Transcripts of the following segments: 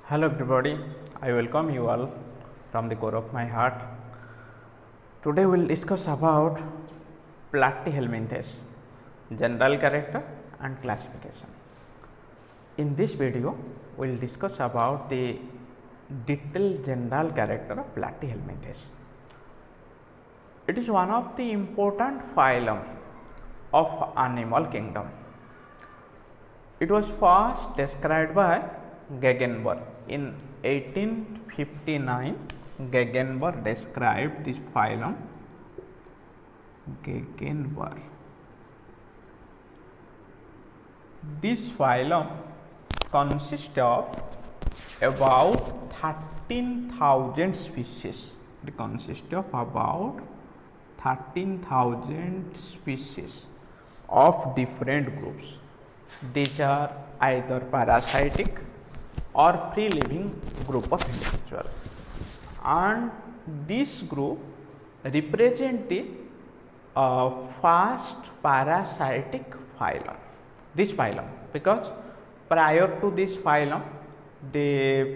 Hello everybody, I welcome you all from the core of my heart. Today we will discuss about Platyhelminthes, general character and classification. In this video, we will discuss about the detailed general character of Platyhelminthes. It is one of the important phylum of animal kingdom. It was first described by Gegenberg in 1859. Gegenberg described this phylum. Gegenberg. This phylum consists of about 13,000 species. It consists of about 13,000 species of different groups. These are either parasitic or free living group of individuals, and this group represent the first parasitic phylum. This phylum, because prior to this phylum, the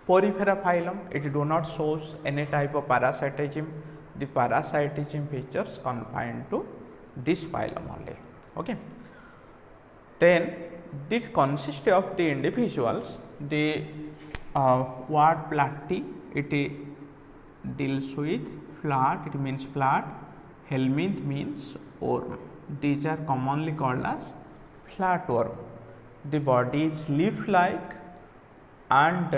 Porifera phylum, it do not shows any type of parasitism. The parasitism features confined to this phylum only. Okay. Then this consists of the individuals. The word platy, it deals with flat, it means flat. Helminth means worm. These are commonly called as flatworm. The body is leaf-like and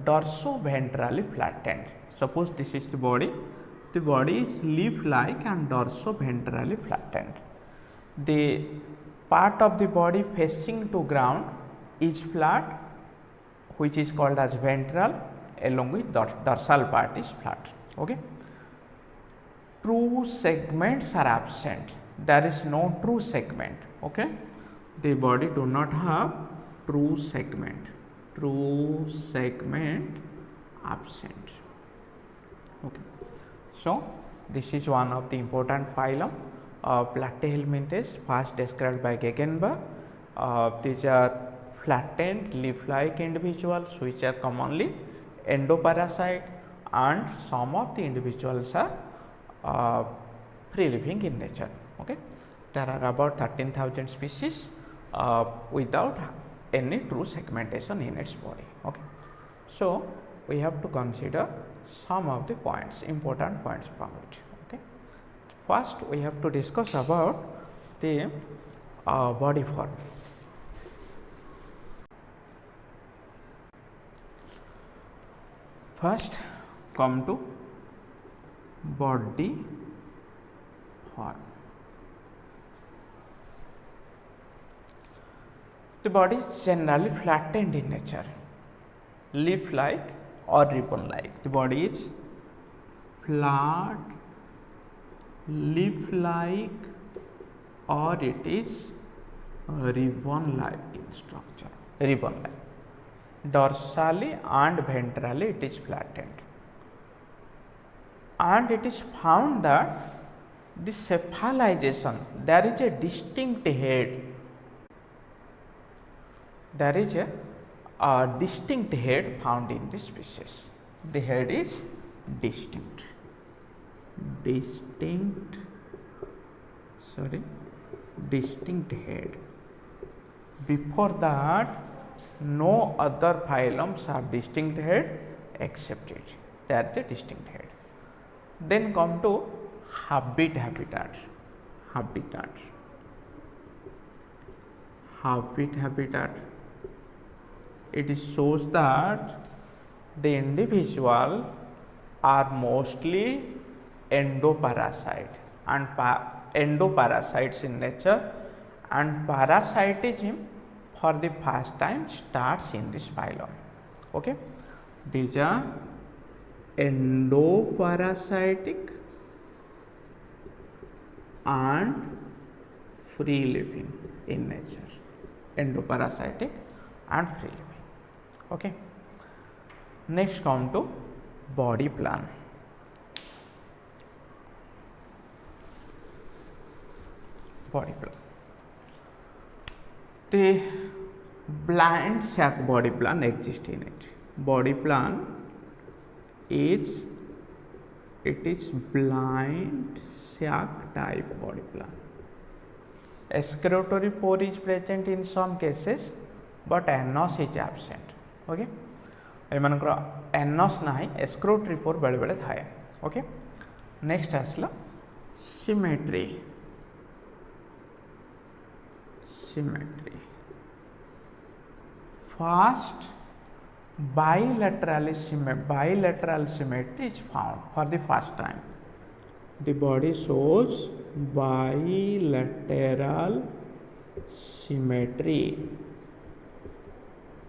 dorso-ventrally flattened. Suppose this is the body is leaf-like and dorso-ventrally flattened. The part of the body facing to ground is flat, which is called as ventral, along with dorsal part is flat. Okay. True segments are absent. There is no true segment. Okay. The body do not have true segment. True segment absent. Okay. So this is one of the important phylum. Platyhelminthes, first described by Gegenberg. These are flattened leaf-like individuals which are commonly endoparasite, and some of the individuals are free living in nature. Okay. There are about 13,000 species without any true segmentation in its body. Okay. So we have to consider some of the points, important points from it. Okay. First, we have to discuss about the body form. First, come to body form. The body is generally flattened in nature, leaf-like or ribbon-like. The body is flat, leaf-like, or it is ribbon-like in structure. Ribbon-like. Dorsally and ventrally it is flattened. And it is found that the cephalization, there is a distinct head. There is a distinct head found in this species. The head is distinct. Distinct head. Before that, no other phylums have distinct head except it. There is a distinct head. Then come to habitat. It shows that the individual are mostly endoparasite and endoparasites in nature, and parasitism for the first time starts in this phylum. Okay. These are endoparasitic and free living in nature. Endoparasitic and free living. Okay. Next, come to body plan. The blind sac body plan exists in it. Body plan is, it is blind sac type body plan. Excretory pore is present in some cases, but anus is absent. Okay, एमानकर anus ना excretory pore बेले बेले थाए. Okay, next आसला symmetry. Symmetry first bilateral symmetry is found for the first time. The body shows bilateral symmetry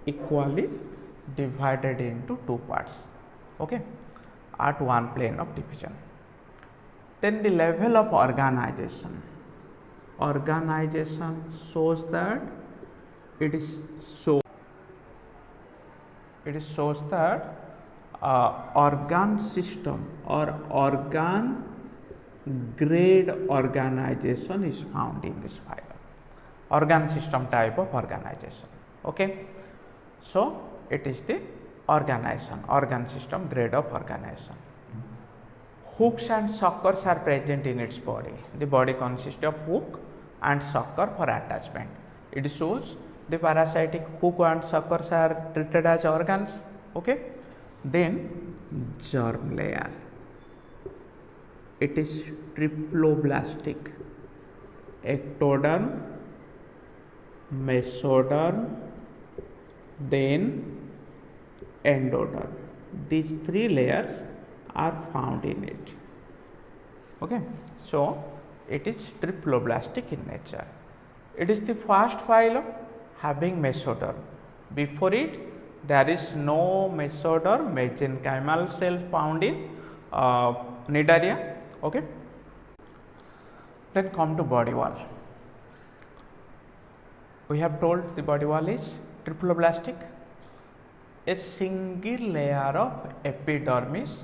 equally divided into two parts, okay, at one plane of division. Then the level of organization shows that it shows that organ system or organ grade organization is found in this file. Organ system type of organization. Okay, so it is the organ system grade of organization. Hooks and suckers are present in its body. The body consists of hook and sucker for attachment. It shows the parasitic hook and suckers are treated as organs. Okay, then germ layer. It is triploblastic. Ectoderm, mesoderm, then endoderm. These three layers are found in it. Okay, so it is triploblastic in nature. It is the first phylum having mesoderm. Before it, there is no mesoderm, mesenchymal cell found in Cnidaria. Okay, then come to body wall. We have told the body wall is triploblastic. A single layer of epidermis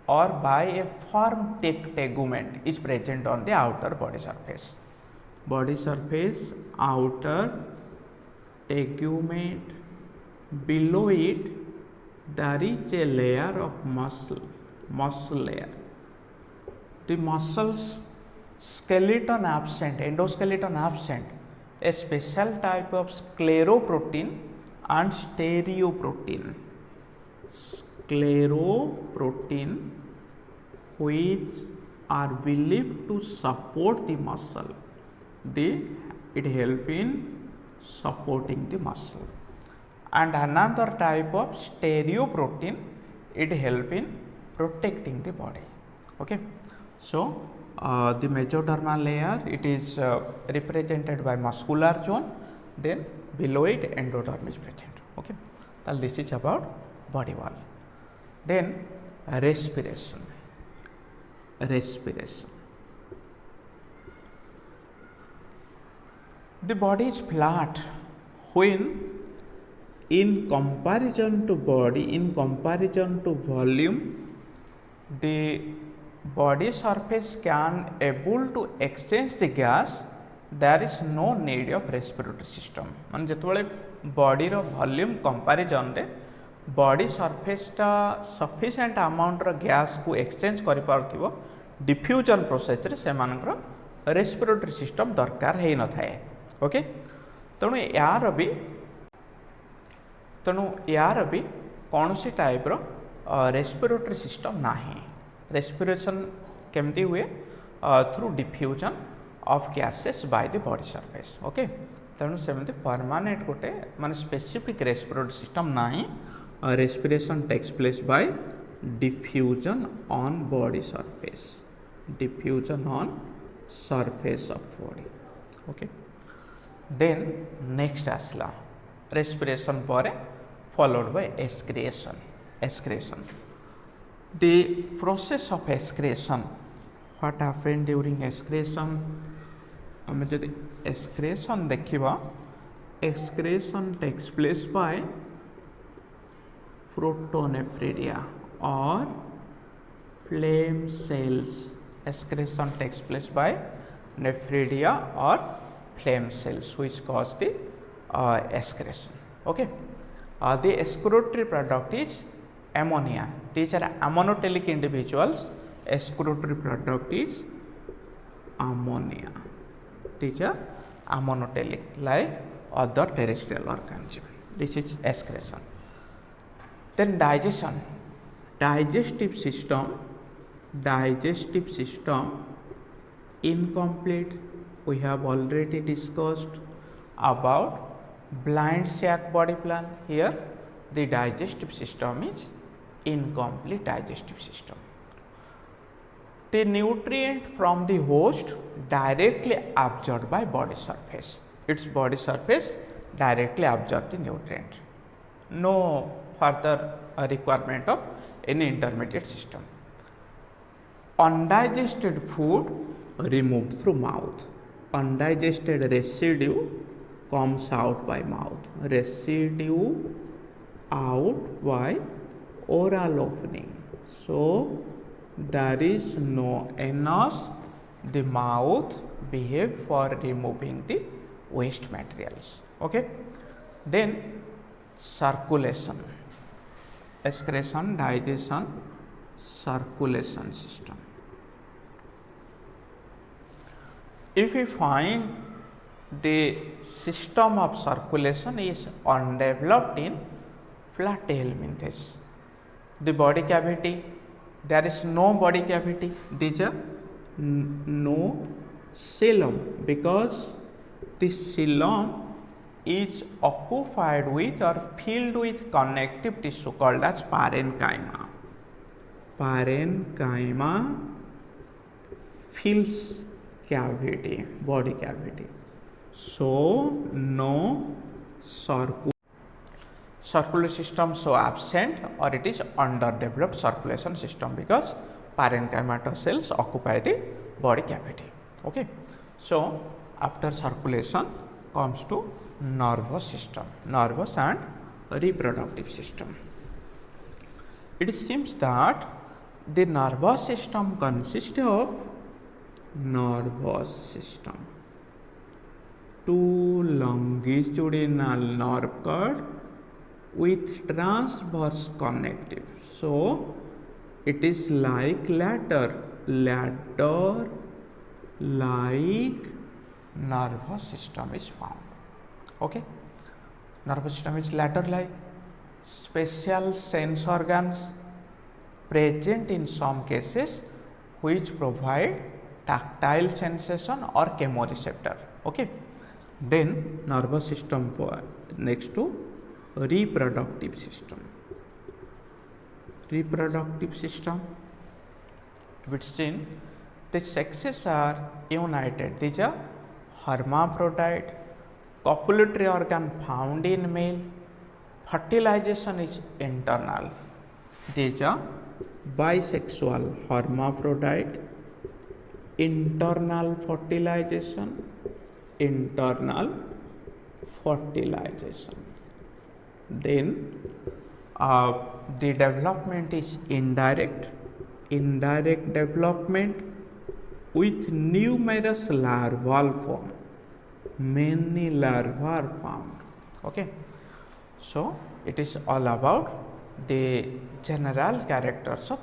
or by a firm tegument is present on the outer body surface. Body surface, outer tegument, below it there is a layer of muscle layer. The muscles skeleton absent, endoskeleton absent. A special type of scleroprotein and stereoprotein. Scleroprotein, which are believed to support the muscle. It help in supporting the muscle. And another type of stereoprotein, it help in protecting the body. Okay, so the mesodermal layer, it is represented by muscular zone, then below it endoderm is present. Okay, so this is about body wall. Then respiration. The body is flat when in comparison to volume, the body surface can able to exchange the gas. There is no need of respiratory system. मान जितबले body rho volume comparison रे body surface टा sufficient amount रो gas को exchange करि पारथिबो diffusion process रे से मानकर respiratory system दरकार हे न थाए. ओके, तणु यार भी कौन सी टाइप रो रेस्पिरेटरी सिस्टम नाही. रेस्पिरेशन केमती हुए through diffusion of gases by the body surface. Okay, तेणु सेमती परमानेंट गोटे माने स्पेसिफिक रेस्पिरेटरी सिस्टम नाही. Respiration takes place by diffusion on body surface, diffusion on surface of body. Okay, then next आसला respiration पर followed by excretion. The process of excretion, what happened during excretion? हमें जब excretion देखिबा, excretion takes place by protonephridia or flame cells. Excretion takes place by nephridia or flame cells, which cause the excretion. Okay, the excretory product is ammonia. These are ammonotelic individuals. Excretory product is ammonia. These are ammonotelic like other terrestrial organisms. This is excretion. Then digestion. Digestive system incomplete. We have already discussed about blind sac body plan. Here the digestive system is incomplete digestive system. The nutrient from the host directly absorbed by body surface. Its body surface directly absorb the nutrient. No further requirement of any intermediate system. Undigested food removed through mouth. Undigested residue comes out by mouth. Residue out by oral opening. So there is no anus. The mouth behave for removing the waste materials. Okay. Then circulation, excretion, digestion, circulation system. If we find the system of circulation is undeveloped in platyhelminthes, the body cavity, there is no body cavity, these are no coelom, because the coelom is occupied with or filled with connective tissue called as parenchyma. Parenchyma fills cavity, body cavity. So no circulatory system so absent, or it is underdeveloped circulation system, because parenchymatous cells occupy the body cavity. Okay. So after circulation comes to nervous system, nervous and reproductive system. It seems that the nervous system consists of nervous system, two longitudinal nerve cord with transverse connective. So it is like ladder like nervous system is found. Okay, nervous system is ladder like. Special sense organs present in some cases which provide tactile sensation or chemoreceptor. Okay, then nervous system for next to reproductive system. Reproductive system, which seen the sexes are united. These are hermaphrodite. Copulatory organ found in male. Fertilization is internal. These are bisexual, hermaphrodite. Internal fertilization. Then the development is indirect development with numerous larval form. Many larvae are found. Okay, so it is all about the general characters of